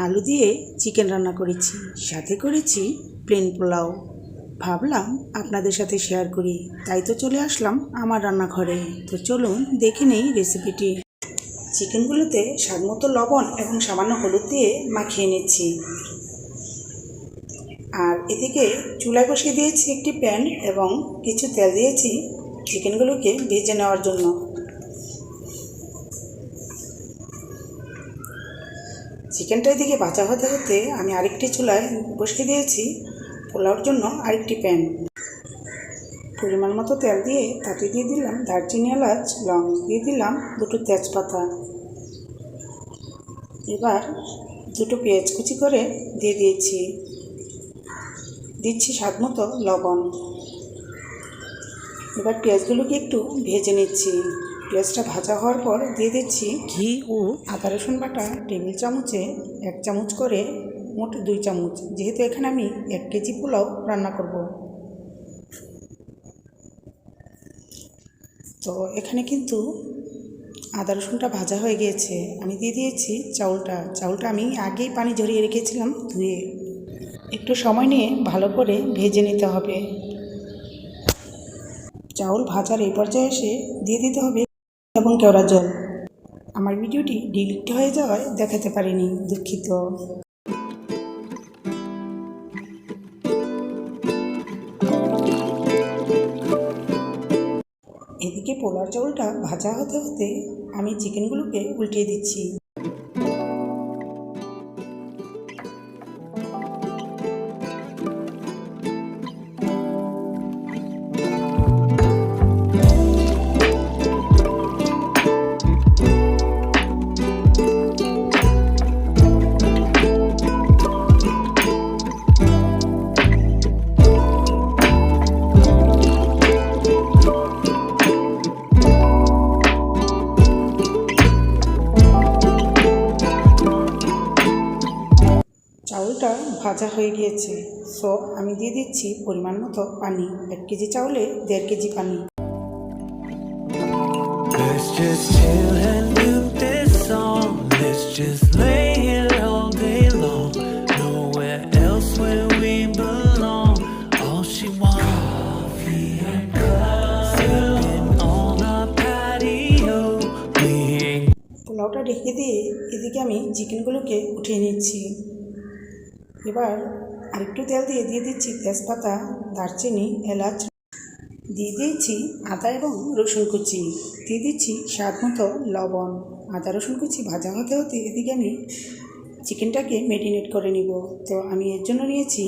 আলু দিয়ে চিকেন রান্না করেছি, সাথে করেছি প্লেন পোলাও। ভাবলাম আপনাদের সাথে শেয়ার করি, তাই তো চলে আসলাম আমার রান্নাঘরে। তো চলুন দেখে নেই রেসিপিটি। চিকেনগুলোতে স্বাদমতো লবণ এবং সামান্য হলুদ দিয়ে মাখিয়ে নিচ্ছি। আর এদিকে চুলায় বসিয়ে দিয়েছি একটি প্যান এবং কিছু তেল দিয়েছি চিকেনগুলোকে ভেজে নেওয়ার জন্য। চিকেনটা এদিকে ভাজা হতে হতে আমি আরেকটি চুলায় বসিয়ে দিয়েছি পোলাওর জন্য আরেকটি প্যান। পরিমাণ মতো তেল দিয়ে তাতে দিয়ে দিলাম দারচিনি, এলাচ, লং, দিয়ে দিলাম দুটো তেজপাতা। এবার দুটো পেঁয়াজ কুচি করে দিয়ে দিচ্ছি স্বাদ মতো লবণ। এবার পেঁয়াজগুলোকে একটু ভেজে নিচ্ছি। পেঁয়াজটা ভাজা হওয়ার পর দিয়ে দিচ্ছি ঘি ও আদা রসুন বাটা টেবিল চামচে 1 চামচ করে, মোট 2 চামচ, যেহেতু এখানে আমি 1 কেজি পোলাও রান্না করব। তো এখানে কিন্তু আদা রসুনটা ভাজা হয়ে গিয়েছে। আমি দিয়ে দিয়েছি চাউলটা আমি আগেই পানি ঝরিয়ে রেখেছিলাম ধুয়ে। একটু সময় নিয়ে ভালো করে ভেজে নিতে হবে। চাউল ভাজার এই পর্যায়ে এসে দিয়ে দিতে হবে এবং কেওড়া জল। আমার ভিডিওটি ডিলিট হয়ে যাওয়ায় দেখাতে পারিনি, দুঃখিত। এদিকে পোলার চাউলটা ভাজা হতে হতে আমি চিকেনগুলোকে উল্টিয়ে দিচ্ছি। চাউলটা ভাজা হয়ে গিয়েছে, সো আমি দিয়ে দিচ্ছি পরিমাণ মতো পানি। 1 কেজি চাউলে 1.5 কেজি পানি। Let's just chill and do this song. Let's just lay here all day long. Nowhere else where we belong. All she wants, coffee and cups, sitting on our patio. We ain't. পোলাওটা ঢেকে দিয়ে এদিকে আমি চিকেনগুলোকে উঠিয়ে নিচ্ছি। এবার আরেকটু তেল দিয়ে দিচ্ছি তেজপাতা, দারচিনি, এলাচ, দিয়ে দিয়েছি আদা এবং রসুন কুচি, দিয়ে দিচ্ছি স্বাদ মতো লবণ। আদা রসুন কুচি ভাজা হতে হতে এদিকে আমি চিকেনটাকে ম্যারিনেট করে নিব। তো আমি এর জন্য নিয়েছি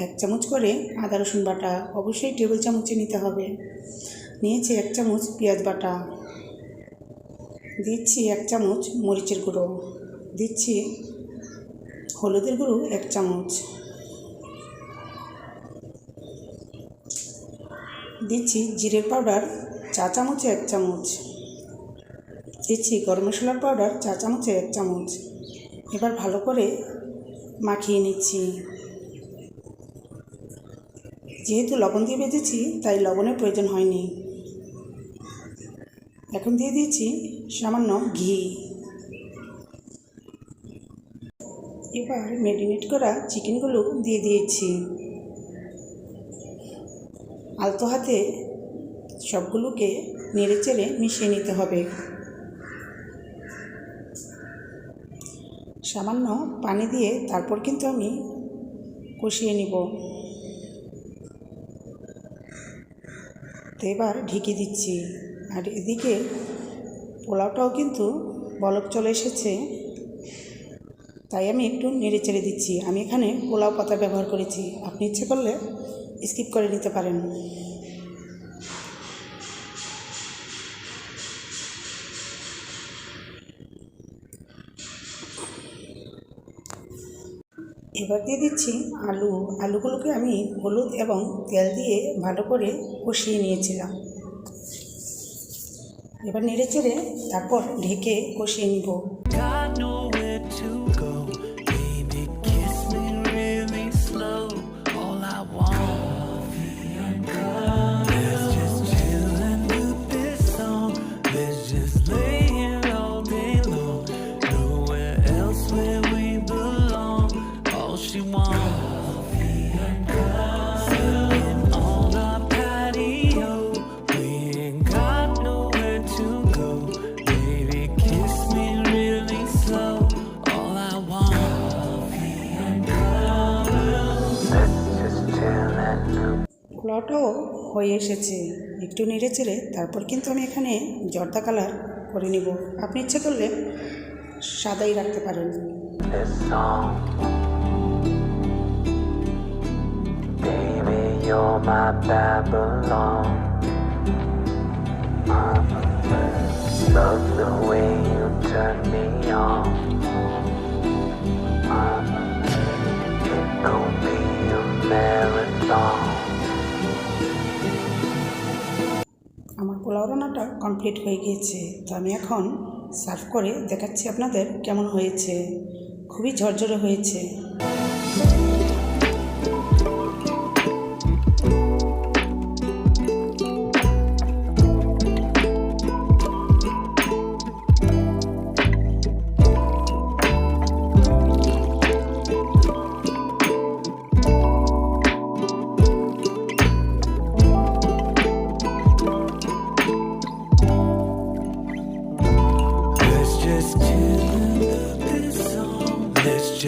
1 চামচ করে আদা রসুন বাটা, অবশ্যই টেবিল চামচে নিতে হবে। নিয়েছি 1 চামচ পেঁয়াজ বাটা, দিচ্ছি 1 চামচ মরিচের গুঁড়ো, দিচ্ছি হলুদের গুঁড়ো 1 চামচ, দিচ্ছি জিরের পাউডার চা চামচে 1 চামচ, দিচ্ছি গরম মশলার পাউডার চা চামচে 1 চামচ। এবার ভালো করে মাখিয়ে নিচ্ছি। যেহেতু লবণ দিয়ে ভেজেছি তাই লবণের প্রয়োজন হয়নি। এখন দিয়ে দিচ্ছি সামান্য ঘি। এবার ম্যারিনেট করা চিকেনগুলো দিয়ে দিয়েছি। আলতো হাতে সবগুলোকে নেড়েচেড়ে মিশিয়ে নিতে হবে। সামান্য পানি দিয়ে তারপর কিন্তু আমি কষিয়ে নিব। তো এবার ঢেকে দিচ্ছি। আর এদিকে পোলাওটাও কিন্তু বলক চলে এসেছে, তাই আমি একটু নেড়ে চেড়ে দিচ্ছি। আমি এখানে পোলাও পাতা ব্যবহার করেছি, আপনি ইচ্ছে করলে স্কিপ করে নিতে পারেন। এবার দিয়ে দিচ্ছি আলুগুলোকে আমি হলুদ এবং তেল দিয়ে ভালো করে কষিয়ে নিয়েছিলাম। এবার নেড়ে চেড়ে তারপর ঢেকে কষিয়ে নিব। Got nowhere to go. Baby, kiss me really slow. All I want. Let's just chill and do this song. Let's just lay here all day long. Nowhere else where we belong. পোলাওটাও হয়ে এসেছে, একটু নেড়ে চেড়ে তারপর কিন্তু আমি এখানে জর্দা কালার করে নিব। আপনি ইচ্ছে করলে সাদাই রাখতে পারেন। This song, baby, you're my Babylon. Love the way you turn me on. It gon' be a marathon. আমার পোলাও রান্নাটা কমপ্লিট হয়ে গিয়েছে, তো আমি এখন সার্ভ করে দেখাচ্ছি আপনাদের কেমন হয়েছে। খুবই ঝরঝরে হয়েছে।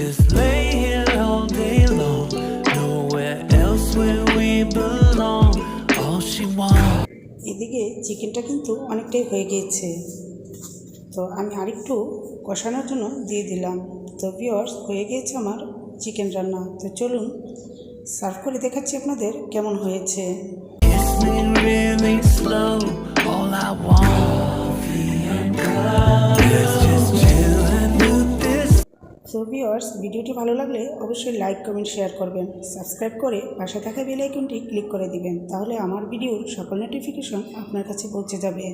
Just lay here all day long. Nowhere else where we belong. All she wants. এদিকে চিকেনটা কিন্তু অনেকটাই হয়ে গিয়েছে, তো আমি আরেকটু কষানোর জন্য দিয়ে দিলাম। তো ভিউয়ার্স, হয়ে গিয়েছে আমার চিকেন রান্না। তো চলুন সার্ভ করে দেখাচ্ছি আপনাদের কেমন হয়েছে। Kiss me really slow. All I want. Let's just chill and do this. So viewers, ভিডিওটি ভালো লাগলে অবশ্যই লাইক, কমেন্ট, শেয়ার করবেন। সাবস্ক্রাইব করে পাশে থাকা বেল আইকনটি ক্লিক করে দিবেন, তাহলে আমার ভিডিওর সকল নোটিফিকেশন আপনার কাছে পৌঁছে যাবে।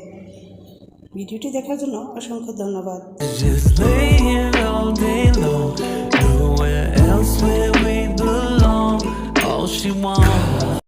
ভিডিওটি দেখার জন্য অসংখ্য ধন্যবাদ। Just lay here all day long.